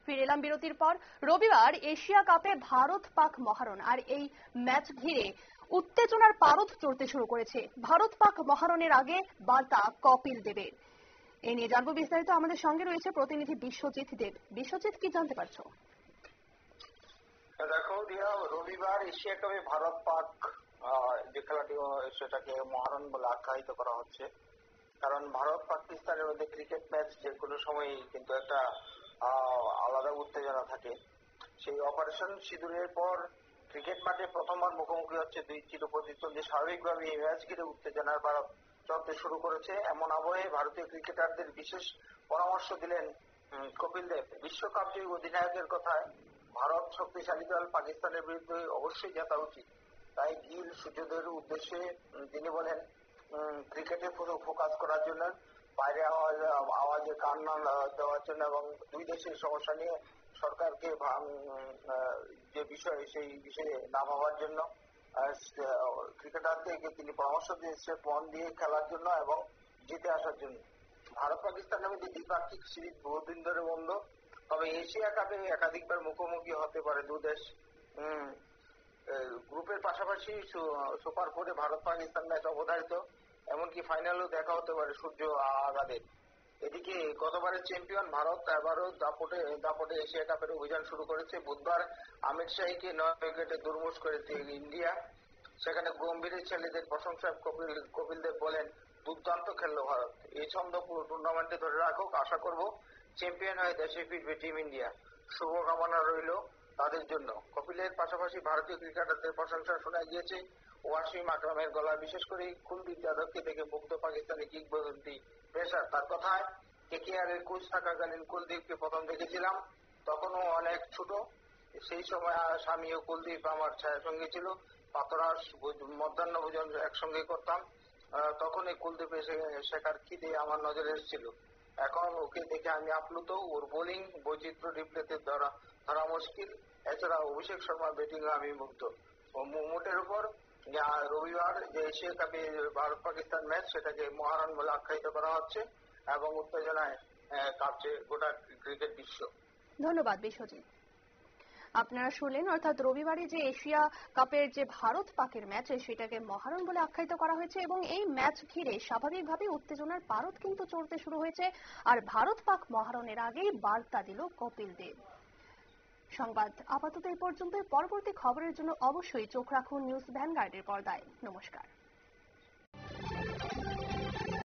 ফিরে এলাম বিরতির পর। রবিবার এশিয়া কাপে ভারত পাক মহারণ, আর এই ম্যাচ ঘিরে উত্তেজনার পারদ চড়তে শুরু করেছে। ভারত পাক মহারণের আগে বার্তা কপিল দেবের। এ নিয়ে জানবো বিস্তারিত। আমাদের সঙ্গে রয়েছে প্রতিনিধি বিশ্বজিৎ দেব। বিশ্বজিৎ, কি জানতে পারছো? দেখো দিয়া, রবিবার এশিয়া কাপে ভারত পাক যে খেলাটি সেটাকে মহারণ বলে আখ্যায়িত করা হচ্ছে। কারণ ভারত পাকিস্তানের মধ্যে ক্রিকেট ম্যাচ যে কোনো সময়ই কিন্তু একটা আলাদা উত্তেজনা থাকে। সেই অপারেশন সিঁদুরের পর ক্রিকেট মাঠে প্রথমবার মুখোমুখি হচ্ছে দুই চিরপ্রতিদ্বন্দ্বী। স্বাভাবিকভাবে এই ম্যাচ ঘিরে উত্তেজনার বারদ চলতে শুরু করেছে। এমন আবহে ভারতীয় ক্রিকেটারদের বিশেষ পরামর্শ দিলেন কপিল দেব। বিশ্বকাপ জয়ী অধিনায়কের কথায়, ভারত শক্তিশালী দল, পাকিস্তানের বিরুদ্ধে অবশ্যই জেতা উচিত। তাই গিল সূর্যদের উদ্দেশ্যে তিনি বলেন, ক্রিকেটে ফোকাস করার জন্য, বাইরে আওয়াজে কান না দেওয়ার জন্য এবং দুই দেশের সমস্যা নিয়ে সরকারকে যে বিষয় সেই বিষয়ে না ভাবার জন্য ক্রিকেটারদেরকে তিনি পরামর্শ দিয়েছেন মন দিয়ে খেলার জন্য এবং জিতে আসার জন্য। ভারত পাকিস্তানের মধ্যে দ্বিপাক্ষিক সিরিজ বহুদিন ধরে বন্ধ, তবে এশিয়া কাপে একাধিকবার মুখোমুখি হতে পারে দু দেশ। গ্রুপের পাশাপাশি সুপার ফোরে ভারত পাকিস্তান ম্যাচ অবধারিত, এমনকি ফাইনালেও দেখা হতে পারে সূর্য আঘাতে। এদিকে গতবারের চ্যাম্পিয়ন ভারত এবারও দাপটে এশিয়া কাপের অভিযান শুরু করেছে। বুধবার আমির শাহীকে 9 উইকেটে দুর্মুষ করেছে ইন্ডিয়া। সেখানে গম্ভীরের ছেলেদের প্রশংসায় কপিল দেব বলেন, দুর্দান্ত খেললো ভারত, এই ছন্দ পুরো টুর্নামেন্টে ধরে রাখুক। আশা করব চ্যাম্পিয়ন হয়ে দেশে ফিরবে টিম ইন্ডিয়া। শুভকামনা রইল তাদের জন্য। কপিলের পাশাপাশি ভারতীয় ক্রিকেটারদের প্রশংসা শোনা গিয়েছে ওয়াসিম আকরামের গলায়, বিশেষ করে কুলদীপ যাদবকে দেখে মুগ্ধ পাকিস্তানি কিংবদন্তি পেসার। তার কথায়, কেকেআর এর কোচ থাকাকালীন কুলদীপকে প্রথম দেখেছিলাম, তখনও অনেক ছোট। সেই সময় স্বামী ও কুলদীপ আমার ছায়াসঙ্গী ছিল। প্রাতরাশ মধ্যাহ্ন ভোজন একসঙ্গে করতাম। তখনই কুলদীপের শেখার খিদে আমার নজরে এসেছিল। এখন ওকে দেখে আমি আপ্লুত। ওর বোলিং বৈচিত্র্য রিপ্লেতে ধরা মুশকিল। এছাড়া অভিষেক শর্মার ব্যাটিং আমি মুগ্ধ। মোটের উপর রবিবার যে এশিয়া কাপে ভারত পাকিস্তান ম্যাচ, সেটাকে মহারণ বলে আখ্যায়িত করা হচ্ছে এবং উত্তেজনায় কাঁপছে গোটা ক্রিকেট বিশ্ব। ধন্যবাদ বিশ্বজিৎ। আপনারা শুনলেন, অর্থাৎ রবিবারে যে এশিয়া কাপের যে ভারত পাকের ম্যাচ, সেটাকে মহারণ বলে আখ্যায়িত করা হয়েছে এবং এই ম্যাচ ঘিরে স্বাভাবিকভাবে উত্তেজনার পারদ কিন্তু চড়তে শুরু হয়েছে। আর ভারত পাক মহারণের আগেই বার্তা দিল কপিল দেব। সংবাদ আপাতত এই পর্যন্ত। পরবর্তী খবরের জন্য অবশ্যই চোখ রাখুন নিউজ ভ্যানগার্ডের পর্দায়। নমস্কার।